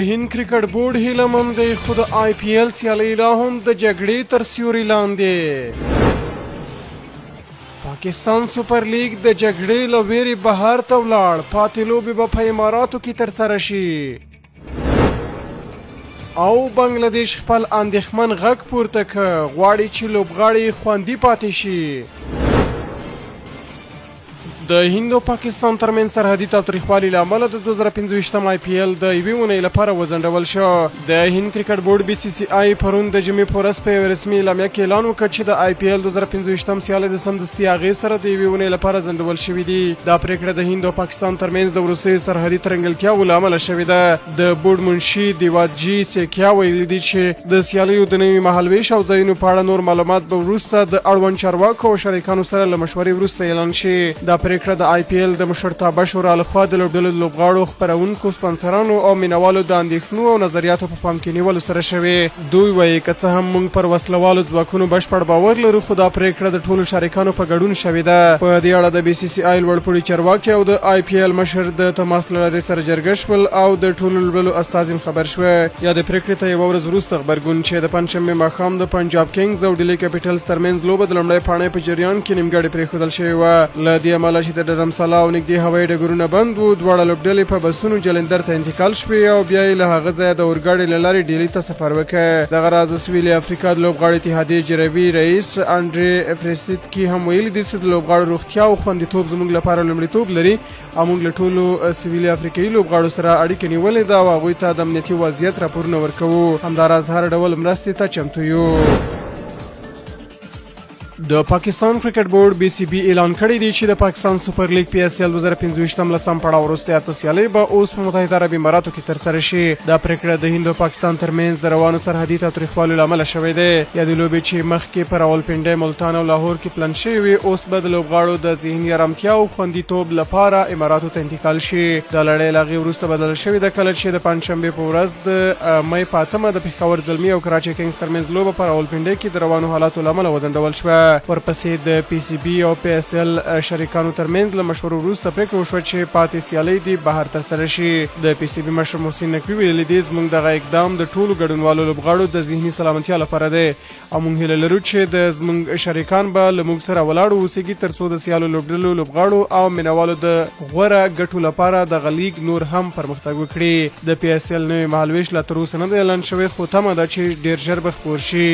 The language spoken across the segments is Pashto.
هند کرکټ بورډ هیله مند دی خو د آی پی ایل سیالۍ لا هم د جګړې تر سیوري لاندې. پاکستان سوپر لیګ د جګړې له ویرې بهر ته ولاړ، پاتې لوبې به په اماراتو کې ترسره شي. او بنګلادیش خپل اندېښمن غږ پورته کړ، غواړي چې لوبغاړي خوندي پاتې شي. د هند او پاکستان ترمنځ سرحدي تاوتریخوالي له امله د 2025 آی پی ایل د یوې اونۍ لپاره وځنډول شو. د هند کرکټ بورډ بی سی سی آی پرون د جمعې په ورځ په یوه رسمي اعلامیه کې اعلان وکړ چې د آی پی ایل 2025 سیالۍ د سمدستي هغې سره د یوې اونۍ لپاره ځنډول شوي دي. دا پرېکړه د هند او پاکستان ترمنځ د وروستیو سرحدي ترنګلتیاوو له امله شوې ده. د بورډ منشي دیواجي سیکیا ویلي دي چې د سیالیو د نوي مهالویش او ځایونو په اړه نور معلومات به وروسته د اړوند چارواکو او شریکانو سره له مشورې وروسته اعلان شي. دا پرېکړه د آی پی ایل د مشرتابه شورا لخوا د لوبډلو د لوبغاړو، خپرونکو، سپانسرانو او مینوالو د اندېښنو او نظریاتو په پام کې نیولو سره شوې. دوی وایي که څه هم موږ پر وسلوالو ځواکونو بشپړ باور لرو، خو دا پرېکړه د ټولو شریکانو په ګډون شوې ده. په دې اړه د بي سی سی آی لوړپوړي چارواکي او د آی پی ایل مشر د تماس له لارې سره جرګه شول او د ټولو لوبډلو استازي خبر شوه. یا د پرېکړې ته یوه ورځ وروسته غبرګون چې د پنجشنبې ماښام د پنجاب کینګز او ډیلي کیپیټلز ترمنځ لوبه د لومړۍ پاڼۍ په جریان کې نیمګړې پرېښودل شوې وه. له دې امله چې د ډرمسالا او نږدې هوایي ډګرونه بند وو، دواړه لوبډلې په بسونو جلندر ته انتقال شوې او بیا یې له هغه ځایه د اورګاډي له لارې ډیلي ته سفر وکړ. دغه راز د سویلي افریقا د لوبغاړو اتحادیې جروي رئیس انډرې افریسیتکي هم ویلي دي چې د لوبغاړو روغتیا او خوندیتوب زموږ لپاره لومړیتوب لري او موږ له ټولو سویلي افریقایي لوبغاړو سره اړیکې نیولې ده او هغوی ته د امنیتي وضعیت راپورونه ورکوو. همداراز هر ډول مرستې ته چمتو یو. د پاکستان کرکټ بورډ بی سی بی اعلان کړی دی چې د پاکستان سوپر لیګ پی اس ایل 2025 لسم پړاو وروسته اته سیالۍ به اوس په متحده عربي اماراتو کې ترسره شي. دا پرېکړه د هند او پاکستان ترمنځ د روانو سرحدي تاوتریخوالو له امله شوې ده. یا د لوبې چې مخکې په راولپنډۍ، ملتان او لاهور کې پلان شوې وي، اوس به د لوبغاړو د ذهني ارامتیا او خوندیتوب لپاره اماراتو ته انتقال شي. دا لړۍ له هغې وروسته بدله شوې ده کله چې د پنجشنبې په ورځ د مۍ په 8 د پېښور زلمي او کراچۍ کینګز ترمنځ لوبه په راولپنډۍ کې د روانو حالاتو له امله وځنډول شوه. ورپسې د پی سی بی او پی اس ایل شریکانو ترمنځ له مشورو وروسته پرېکړه وشوه چې پاتې سیالۍ دې بهر ترسره شي. د پی سی بی مشر محسن نقوي ویلي دي زموږ دغه اقدام د ټولو ګډونوالو لوبغاړو د ذهني سلامتیا لپاره دی او موږ هیله لرو چې د زموږ شریکان به له موږ سره ولاړ واوسېږي ترڅو د سیالو لوبډلو لوبغاړو او مینوالو د غوره ګټو لپاره دغه لیګ نور هم پرمختګ وکړي. د پی اس ایل نوی مهالویش لا تر اوسه نه دی اعلان شوی، خو تمه ده چې ډېر ژر به خپور شي.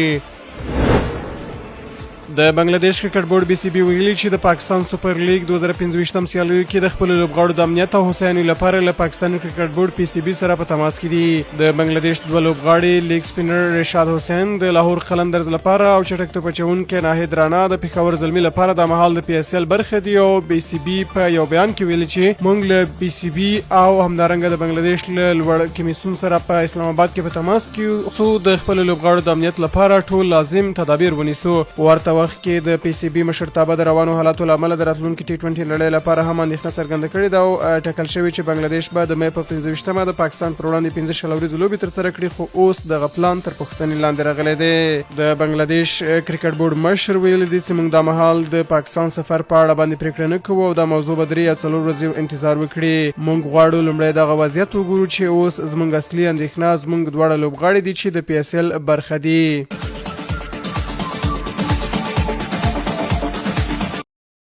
د بنگلادیش کرکټ بورډ بی سی بی ویلي چې د پاکستان سوپر لیګ 2025 سیالیو کې د خپل لوبغاړو د امنیت او هوساینې لپاره له پاکستان کرکټ بورډ پی سی بی سره په تماس کې دي. د بنگلادیش دوه لوبغاړي لیګ سپینر رشاد حسین د لاهور قلندرز لپاره او چټک توپ اچوونکی ناهید رانا د پېښور زلمي لپاره د مهال د پی اس ایل برخه دي. او بی سی بی په یو بیان کې ویلي چې موږ له بی سی بی او همدارنګه د بنگلادیش له لوړ کمیسیون سره په اسلام آباد کې په تماس کې څو د خپل لوبغاړو د امنیت لپاره ټول لازم تدابیر ونیسو. ورته وخت کې د پی سی بی مشرتابه د روانو حالاتو له امله د راتلونکي ټي 20 لړۍ لپاره هم اندېښنه څرګنده کړې ده او ټاکل شوي چې بنگلادیش به د مۍ په 25 د پاکستان پر وړاندې 15 ورځې لوبې ترسره کړي، خو اوس دغه پلان تر پوښتنې لاندې راغلی دی. د بنگلادیش کرکټ بورډ مشر ویلي دي چې موږ دا مهال د پاکستان سفر په اړه باندې پرېکړه نه کوو او دا موضوع به 3 یا 4 ورځې انتظار وکړي. موږ غواړو لومړی دغه وضعیت وګورو چې اوس زموږ اصلي اندېښنه زموږ دواړه لوبغاړي دي چې د پی اس ایل برخه دي.